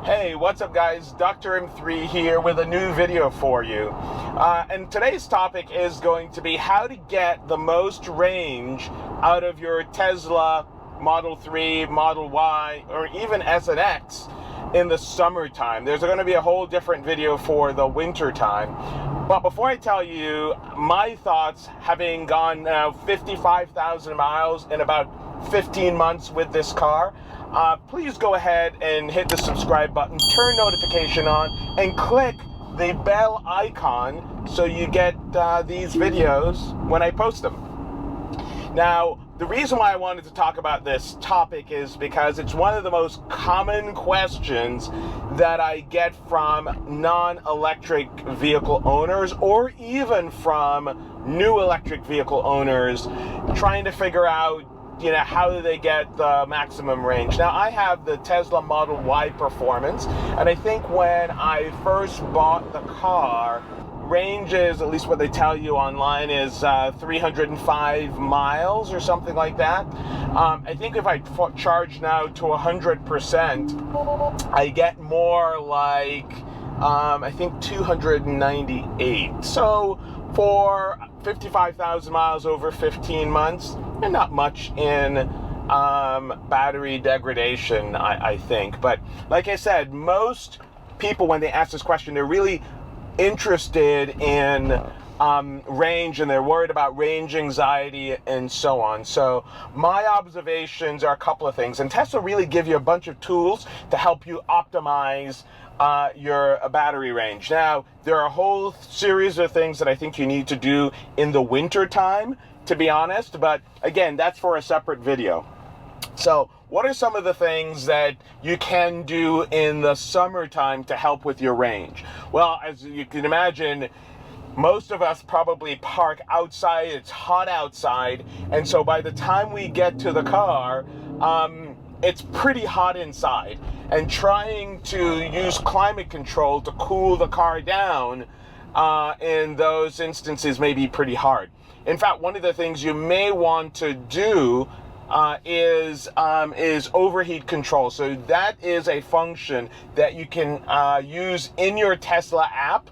Hey, what's up guys? Dr. M3 here with a new video for you. And today's topic is going to be how to get the most range out of your Tesla Model 3, Model Y, or even S and X in the summertime. There's going to be a whole different video for the winter time. But before I tell you my thoughts, having gone now 55,000 miles in about 15 months with this car, please go ahead and hit the subscribe button, turn notification on, and click the bell icon so you get these videos when I post them. Now, the reason why I wanted to talk about this topic is because it's one of the most common questions that I get from non-electric vehicle owners, or even from new electric vehicle owners trying to figure out, how do they get the maximum range? Now, I have the Tesla Model Y Performance, and I think when I first bought the car, ranges, at least what they tell you online, is 305 miles or something like that. I think if I charge now to 100%, I get more like, I think 298. So for 55,000 miles over 15 months, and not much in battery degradation, I think. But like I said, most people, when they ask this question, they're really interested in range, and they're worried about range anxiety and so on. So my observations are a couple of things, and Tesla really give you a bunch of tools to help you optimize your battery range. Now, there are a whole series of things that I think you need to do in the winter time, to be honest, but again, that's for a separate video. So what are some of the things that you can do in the summertime to help with your range? Well, as you can imagine, most of us probably park outside. It's hot outside, and so by the time we get to the car, it's pretty hot inside, and trying to use climate control to cool the car down in those instances may be pretty hard. In fact, one of the things you may want to do is overheat control. So that is a function that you can use in your Tesla app,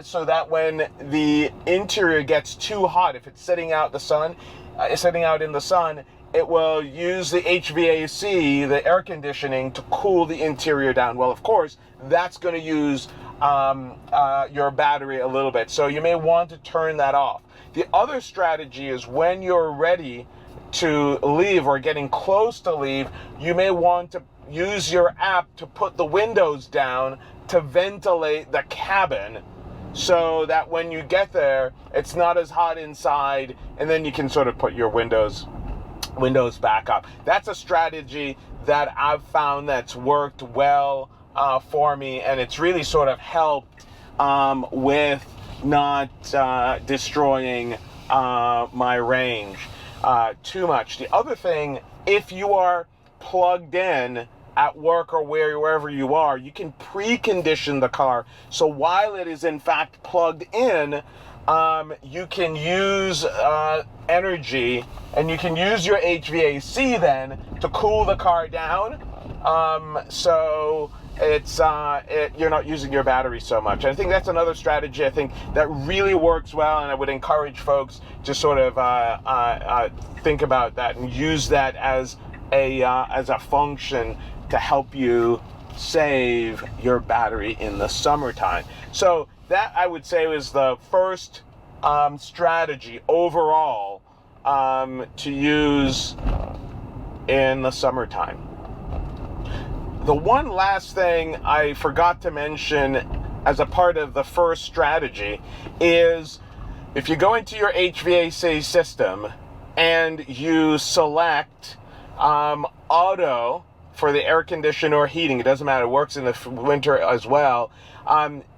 so that when the interior gets too hot, if it's sitting out in the sun, it will use the HVAC, the air conditioning, to cool the interior down. Well, of course, that's going to use your battery a little bit. So you may want to turn that off. The other strategy is when you're ready to leave or getting close to leave, you may want to use your app to put the windows down to ventilate the cabin, so that when you get there, it's not as hot inside, and then you can sort of put your windows back up. That's a strategy that I've found that's worked well for me, and it's really sort of helped with not destroying my range too much. The other thing, if you are plugged in at work or wherever you are, you can precondition the car. So while it is in fact plugged in, you can use energy, and you can use your HVAC then to cool the car down. So it's you're not using your battery so much. And I think that's another strategy I think that really works well, and I would encourage folks to sort of think about that and use that as a function to help you save your battery in the summertime. So that, I would say, was the first strategy overall to use in the summertime. The one last thing I forgot to mention as a part of the first strategy is, if you go into your HVAC system and you select auto for the air conditioner or heating, it doesn't matter, it works in the winter as well,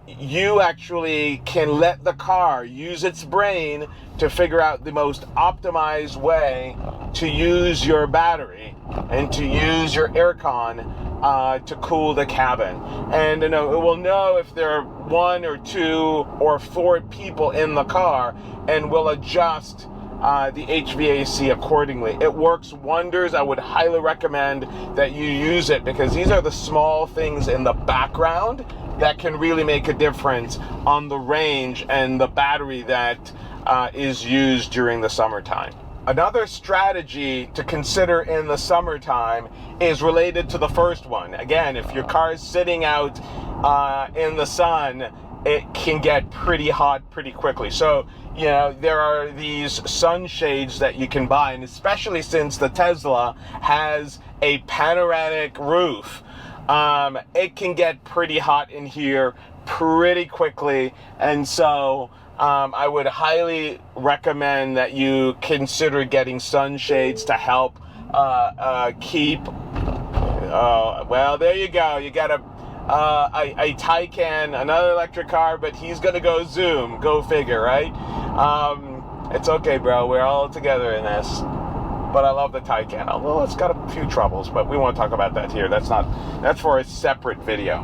you actually can let the car use its brain to figure out the most optimized way to use your battery and to use your aircon to cool the cabin. And it will know if there are 1 or 2 or 4 people in the car, and will adjust the HVAC accordingly. It works wonders. I would highly recommend that you use it, because these are the small things in the background that can really make a difference on the range and the battery that is used during the summertime. Another strategy to consider in the summertime is related to the first one. Again, if your car is sitting out in the sun, it can get pretty hot pretty quickly. So, you know, there are these sunshades that you can buy, and especially since the Tesla has a panoramic roof, it can get pretty hot in here pretty quickly. And so I would highly recommend that you consider getting sunshades to help keep, well, there you go. You got a Taycan, another electric car, but he's going to go zoom. Go figure, right? It's okay, bro. We're all together in this. But I love the Taycan. Although it's got a few troubles, but we won't talk about that here. That's for a separate video.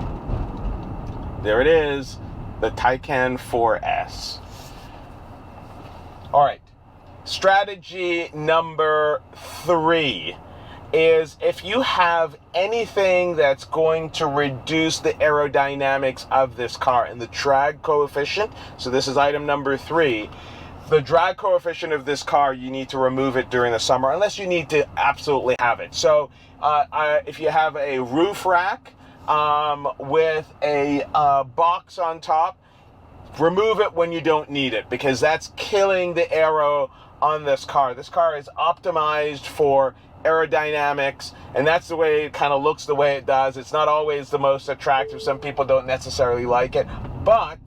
There it is, the Taycan 4S. All right, strategy number 3 is if you have anything that's going to reduce the aerodynamics of this car and the drag coefficient. So this is item number 3. The drag coefficient of this car, you need to remove it during the summer, unless you need to absolutely have it. So if you have a roof rack with a box on top, remove it when you don't need it, because that's killing the aero on this car. This car is optimized for aerodynamics, and that's the way it kind of looks the way it does. It's not always the most attractive. Some people don't necessarily like it, but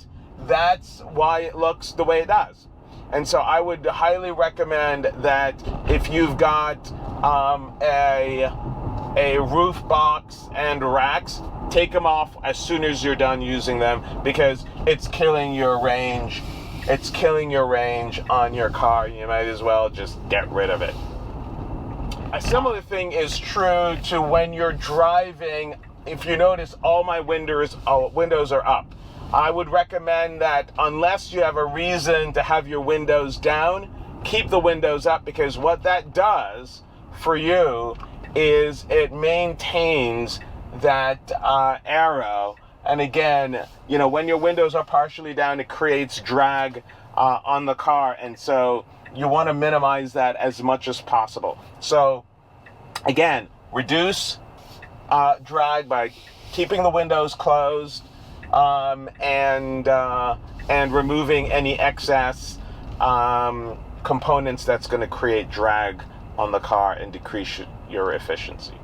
that's why it looks the way it does. And so I would highly recommend that if you've got a roof box and racks, take them off as soon as you're done using them, because it's killing your range. It's killing your range on your car. You might as well just get rid of it. A similar thing is true to when you're driving. If you notice, all my windows are up. I would recommend that unless you have a reason to have your windows down, keep the windows up, because what that does for you is it maintains that aero. And again, you know, when your windows are partially down, it creates drag on the car, and so you want to minimize that as much as possible. So again, reduce drag by keeping the windows closed, and removing any excess components that's going to create drag on the car and decrease your efficiency.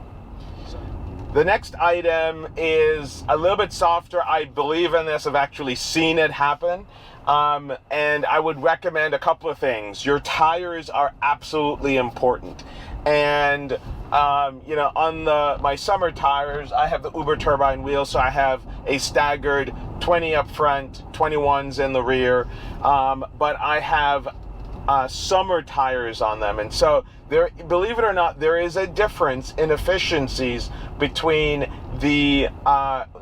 The next item is a little bit softer. I believe in this. I've actually seen it happen. And I would recommend a couple of things. Your tires are absolutely important. And, you know, on my summer tires, I have the Uber turbine wheels, so I have a staggered 20 up front, 21s in the rear. But I have summer tires on them. And so there, believe it or not, there is a difference in efficiencies between the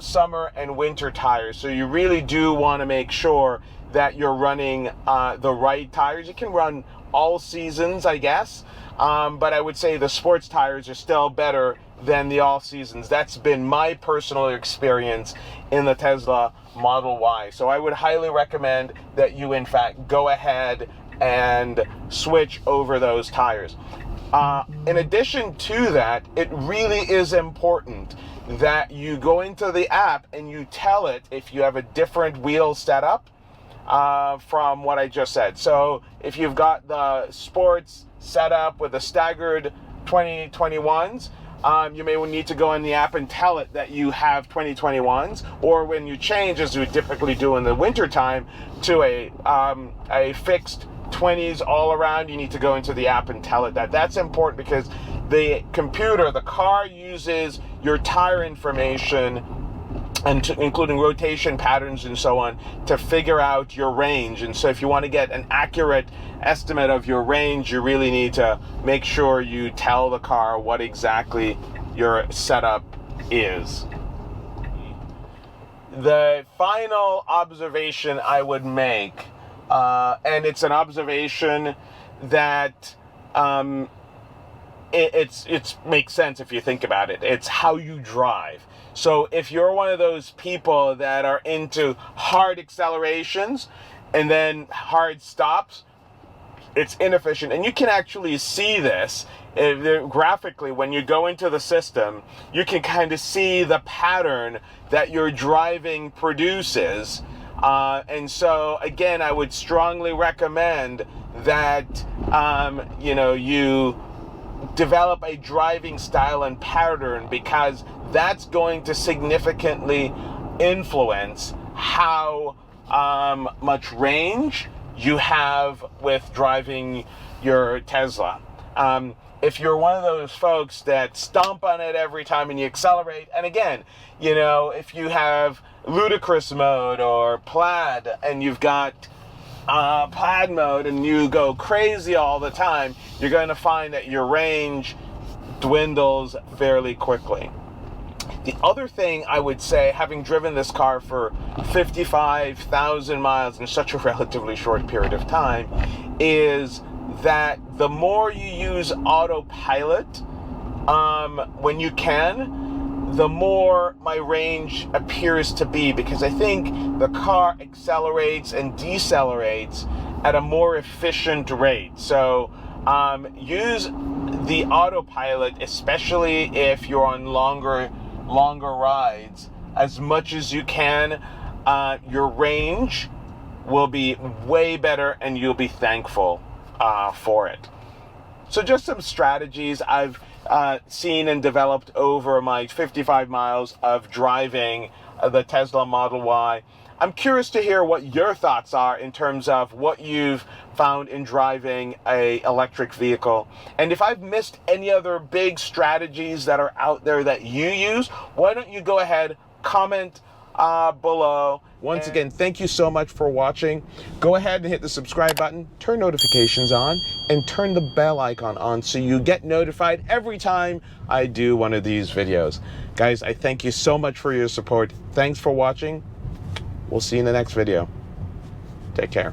summer and winter tires. So you really do want to make sure that you're running the right tires. You can run all seasons, I guess, but I would say the sports tires are still better than the all seasons. That's been my personal experience in the Tesla Model Y. So I would highly recommend that you, in fact, go ahead and switch over those tires. In addition to that, it really is important that you go into the app and you tell it if you have a different wheel setup from what I just said. So if you've got the sports setup with the staggered 2021s, you may need to go in the app and tell it that you have 2021s, or when you change, as we typically do in the winter time, to a fixed 20s all around, you need to go into the app and tell it that. That's important because the computer, the car, uses your tire information, and including rotation patterns and so on, to figure out your range. And so if you want to get an accurate estimate of your range, you really need to make sure you tell the car what exactly your setup is. The final observation I would make, and it's an observation that it makes sense if you think about it. It's how you drive. So if you're one of those people that are into hard accelerations and then hard stops, it's inefficient. And you can actually see this graphically when you go into the system. You can kind of see the pattern that your driving produces. And so again, I would strongly recommend that you develop a driving style and pattern, because that's going to significantly influence how much range you have with driving your Tesla. If you're one of those folks that stomp on it every time and you accelerate, and again, if you have ludicrous mode or plaid and you've got plaid mode and you go crazy all the time, you're going to find that your range dwindles fairly quickly. The other thing I would say, having driven this car for 55,000 miles in such a relatively short period of time, is that the more you use autopilot when you can, the more my range appears to be, because I think the car accelerates and decelerates at a more efficient rate. So use the autopilot, especially if you're on longer rides, as much as you can. Your range will be way better and you'll be thankful for it. So just some strategies I've seen and developed over my 55 miles of driving the Tesla Model Y. I'm curious to hear what your thoughts are in terms of what you've found in driving an electric vehicle. And if I've missed any other big strategies that are out there that you use, why don't you go ahead, comment below. Once again, thank you so much for watching. Go ahead and hit the subscribe button, turn notifications on, and turn the bell icon on so you get notified every time I do one of these videos. Guys, I thank you so much for your support. Thanks for watching. We'll see you in the next video. Take care.